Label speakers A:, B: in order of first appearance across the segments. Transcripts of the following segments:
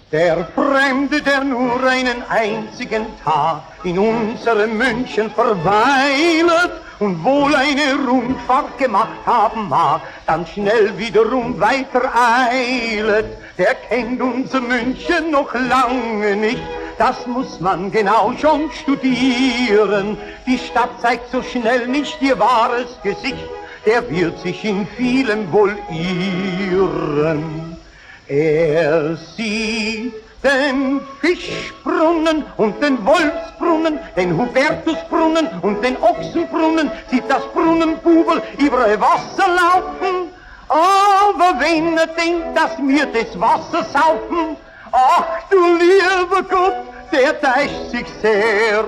A: Der Fremde, der nur einen einzigen Tag in unserem München verweilet und wohl eine Rundfahrt gemacht haben mag, dann schnell wiederum weiter eilet, der kennt unser München noch lange nicht. Das muss man genau schon studieren. Die Stadt zeigt so schnell nicht ihr wahres Gesicht, der wird sich in vielem wohl irren. Er sieht den Fischbrunnen und den Wolfsbrunnen, den Hubertusbrunnen und den Ochsenbrunnen, sieht das Brunnenbubel über Wasser laufen. Aber wenn er denkt, dass wir das Wasser saufen, ach du lieber Gott, der täuscht sich sehr.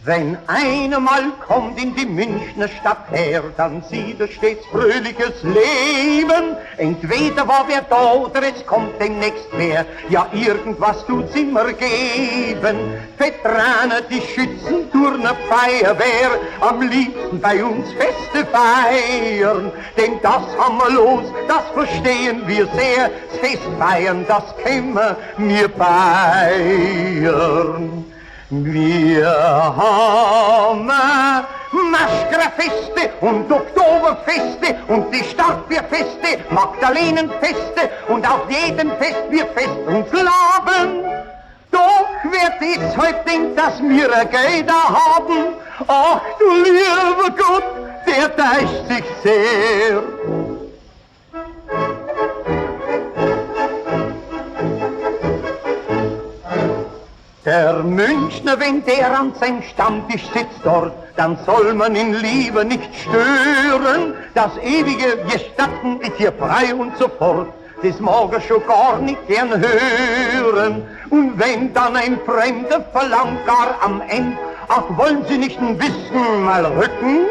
A: Wenn einer mal kommt in die Münchner Stadt her, dann sieht er stets fröhliches Leben. Entweder war wer da oder es kommt demnächst wer, ja irgendwas tut's immer geben. Veteraner, die Schützen, Turner, Feuerwehr, am liebsten bei uns Feste feiern. Denn das haben wir los, das verstehen wir sehr, das Fest feiern, das können wir Bayern. Wir haben Maschgrafeste und Oktoberfeste und die Starkbierfeste, Magdalenenfeste und auf jedem Fest wir fest und laben. Doch wer deshalb denkt, dass wir Gelder haben, ach du lieber Gott, der täuscht sich sehr. Der Münchner, wenn der an seinem Stammtisch sitzt dort, dann soll man ihn lieber nicht stören. Das ewige Gestatten ist hier frei und so fort, das mag er schon gar nicht gern hören. Und wenn dann ein Fremder verlangt gar am Ende, ach wollen Sie nicht ein bisschen mal rücken,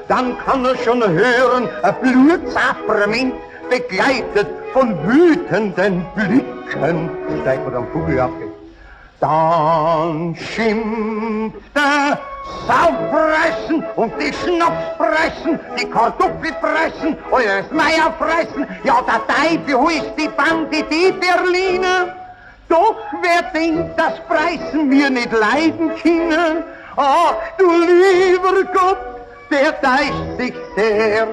A: dann kann er schon hören, ein Blutsaprament begleitet von wütenden Blicken. Steigt man am Vogel ab. Dann schimpft der Saufpressen und die Schnapspressen, die Kartoffelpressen, eures Meierfressen, ja der Teufel heißt die Bande, die Berliner. Doch wer denkt, das Preisen wir nicht leiden können, ach du lieber Gott, der täuscht sich sehr.